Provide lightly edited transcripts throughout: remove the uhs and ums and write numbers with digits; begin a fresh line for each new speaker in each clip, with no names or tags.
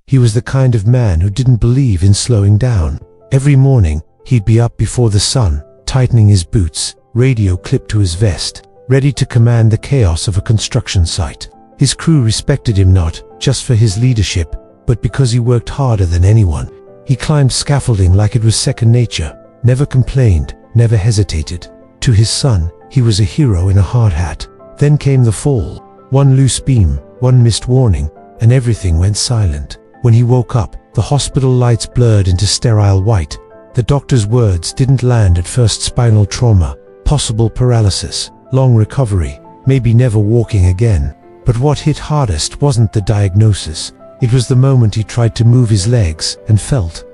He was the kind of man who didn't believe in slowing down. Every morning, he'd be up before the sun, tightening his boots, radio clipped to his vest, ready to command the chaos of a construction site. His crew respected him not just for his leadership, but because he worked harder than anyone. He climbed scaffolding like it was second nature, never complained, never hesitated. To his son, he was a hero in a hard hat. Then came the fall. One loose beam, one missed warning, and everything went silent. When he woke up, the hospital lights blurred into sterile white. The doctor's words didn't land at first. Spinal trauma, possible paralysis, long recovery, maybe never walking again. But what hit hardest wasn't the diagnosis. It was the moment he tried to move his legs and felt ...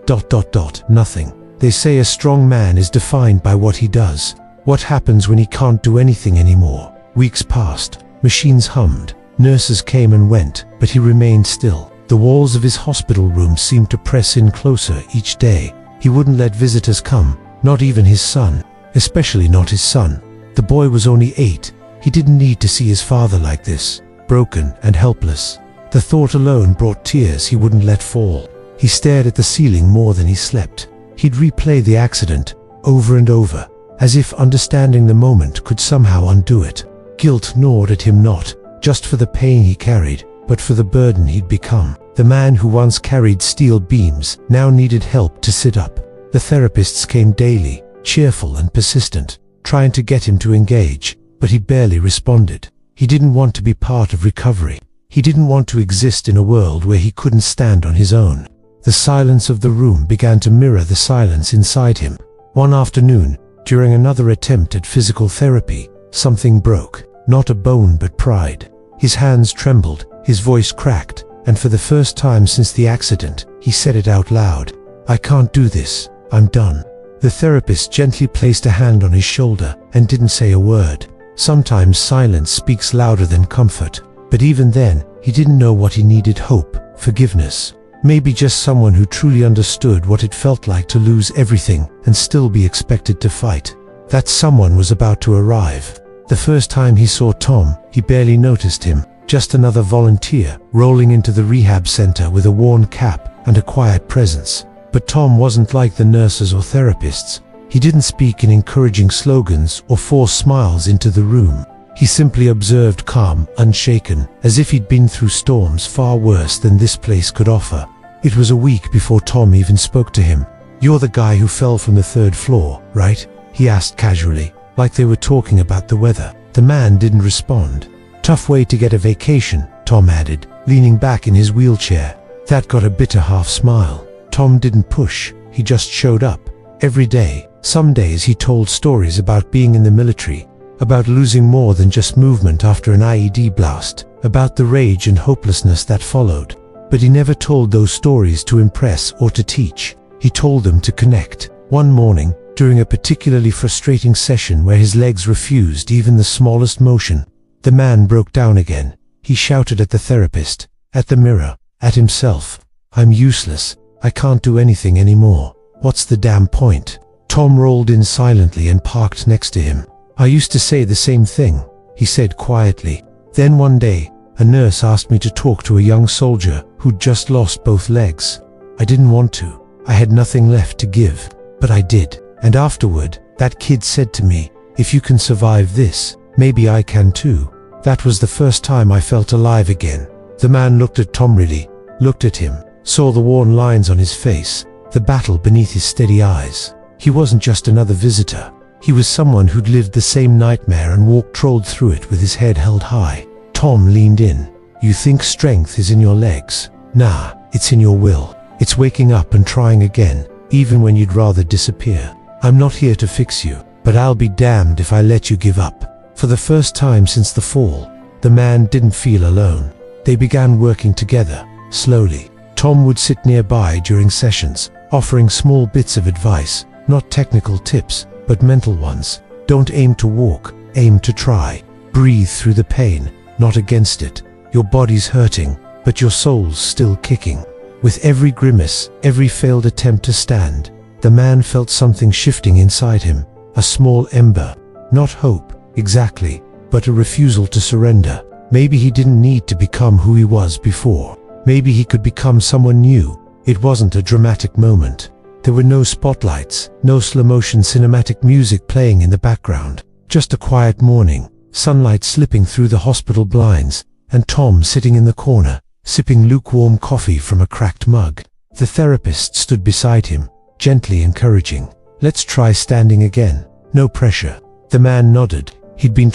nothing. They say a strong man is defined by what he does. What happens when he can't do anything anymore? Weeks passed. Machines hummed. Nurses came and went, but he remained still. The walls of his hospital room seemed to press in closer each day. He wouldn't let visitors come, not even his son, especially not his son. The boy was only 8. He didn't need to see his father like this, broken and helpless. The thought alone brought tears he wouldn't let fall. He stared at the ceiling more than he slept. He'd replay the accident over and over, as if understanding the moment could somehow undo it. Guilt gnawed at him, not just for the pain he carried, but for the burden he'd become. The man who once carried steel beams now needed help to sit up. The therapists came daily, cheerful and persistent, trying to get him to engage, but he barely responded. He didn't want to be part of recovery. He didn't want to exist in a world where he couldn't stand on his own. The silence of the room began to mirror the silence inside him. One afternoon, during another attempt at physical therapy, something broke. Not a bone but pride. His hands trembled, his voice cracked, and for the first time since the accident, he said it out loud. "I can't do this. I'm done." The therapist gently placed a hand on his shoulder and didn't say a word. Sometimes silence speaks louder than comfort. But even then, he didn't know what he needed: hope, forgiveness. Maybe just someone who truly understood what it felt like to lose everything and still be expected to fight. That someone was about to arrive. The first time he saw Tom, he barely noticed him. Just another volunteer, rolling into the rehab center with a worn cap and a quiet presence. But Tom wasn't like the nurses or therapists. He didn't speak in encouraging slogans or force smiles into the room. He simply observed, calm, unshaken, as if he'd been through storms far worse than this place could offer. It was a week before Tom even spoke to him. "You're the guy who fell from the 3rd floor, right?" he asked casually, like they were talking about the weather. The man didn't respond. "Tough way to get a vacation," Tom added, leaning back in his wheelchair. That got a bitter half smile. Tom didn't push, he just showed up. Every day. Some days he told stories about being in the military, about losing more than just movement after an IED blast, about the rage and hopelessness that followed. But he never told those stories to impress or to teach. He told them to connect. One morning, during a particularly frustrating session where his legs refused even the smallest motion, the man broke down again. He shouted at the therapist, at the mirror, at himself. "I'm useless. I can't do anything anymore. What's the damn point?" Tom rolled in silently and parked next to him. "I used to say the same thing," he said quietly. "Then one day, a nurse asked me to talk to a young soldier who'd just lost both legs. I didn't want to. I had nothing left to give. But I did. And afterward, that kid said to me, 'If you can survive this, maybe I can too.' That was the first time I felt alive again." The man looked at Tom, really looked at him, saw the worn lines on his face, the battle beneath his steady eyes. He wasn't just another visitor. He was someone who'd lived the same nightmare and trolled through it with his head held high. Tom leaned in. "You think strength is in your legs? Nah, it's in your will. It's waking up and trying again, even when you'd rather disappear. I'm not here to fix you, but I'll be damned if I let you give up." For the first time since the fall, the man didn't feel alone. They began working together, slowly. Tom would sit nearby during sessions, offering small bits of advice, not technical tips, but mental ones. "Don't aim to walk, aim to try. Breathe through the pain, not against it. Your body's hurting, but your soul's still kicking." With every grimace, every failed attempt to stand, the man felt something shifting inside him, a small ember. Not hope, exactly, but a refusal to surrender. Maybe he didn't need to become who he was before. Maybe he could become someone new. It wasn't a dramatic moment. There were no spotlights, no slow-motion cinematic music playing in the background. Just a quiet morning, sunlight slipping through the hospital blinds, and Tom sitting in the corner, sipping lukewarm coffee from a cracked mug. The therapist stood beside him, gently encouraging. "Let's try standing again. No pressure." The man nodded. He'd been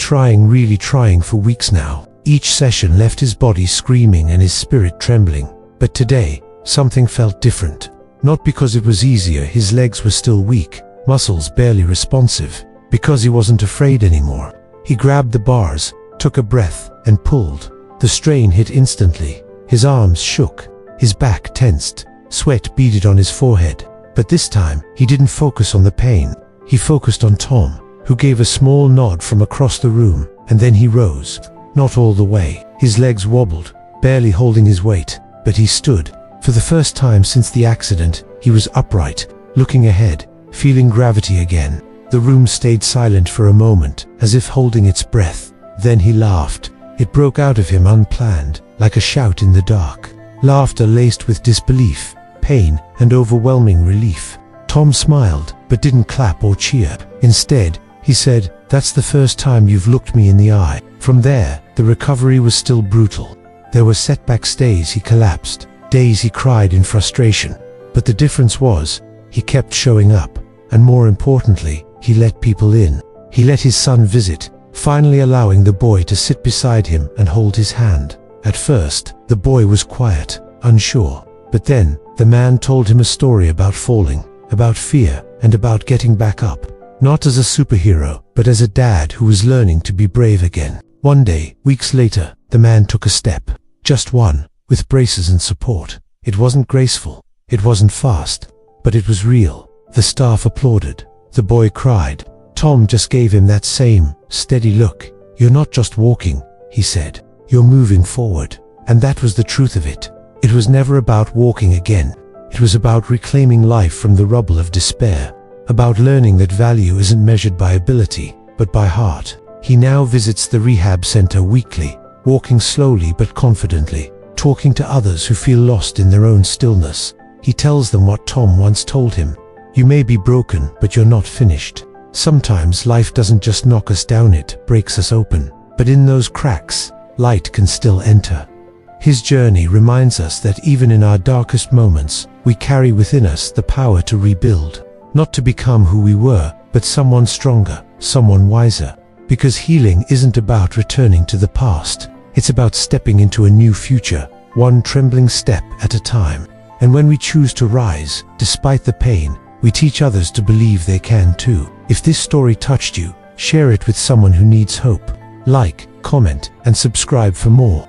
really trying for weeks now. Each session left his body screaming and his spirit trembling. But today, something felt different. Not because it was easier, his legs were still weak, muscles barely responsive. Because he wasn't afraid anymore. He grabbed the bars, took a breath, and pulled. The strain hit instantly. His arms shook, his back tensed, sweat beaded on his forehead. But this time, he didn't focus on the pain. He focused on Tom, who gave a small nod from across the room, and then he rose. Not all the way. His legs wobbled, barely holding his weight, but he stood. For the first time since the accident, he was upright, looking ahead, feeling gravity again. The room stayed silent for a moment, as if holding its breath. Then he laughed. It broke out of him unplanned, like a shout in the dark. Laughter laced with disbelief, pain, and overwhelming relief. Tom smiled, but didn't clap or cheer. Instead, he said, "That's the first time you've looked me in the eye." From there, the recovery was still brutal. There were setbacks, days he collapsed, days he cried in frustration. But the difference was, he kept showing up, and more importantly, he let people in. He let his son visit, finally allowing the boy to sit beside him and hold his hand. At first, the boy was quiet, unsure. But then, the man told him a story about falling, about fear, and about getting back up. Not as a superhero, but as a dad who was learning to be brave again. One day, weeks later, the man took a step. Just one, with braces and support. It wasn't graceful. It wasn't fast. But it was real. The staff applauded. The boy cried. Tom just gave him that same, steady look. "You're not just walking," he said. "You're moving forward." And that was the truth of it. It was never about walking again. It was about reclaiming life from the rubble of despair. About learning that value isn't measured by ability, but by heart. He now visits the rehab center weekly, walking slowly but confidently, talking to others who feel lost in their own stillness. He tells them what Tom once told him. "You may be broken, but you're not finished." Sometimes life doesn't just knock us down, it breaks us open. But in those cracks, light can still enter. His journey reminds us that even in our darkest moments, we carry within us the power to rebuild. Not to become who we were, but someone stronger, someone wiser. Because healing isn't about returning to the past. It's about stepping into a new future, one trembling step at a time. And when we choose to rise, despite the pain, we teach others to believe they can too. If this story touched you, share it with someone who needs hope. Like, comment, and subscribe for more.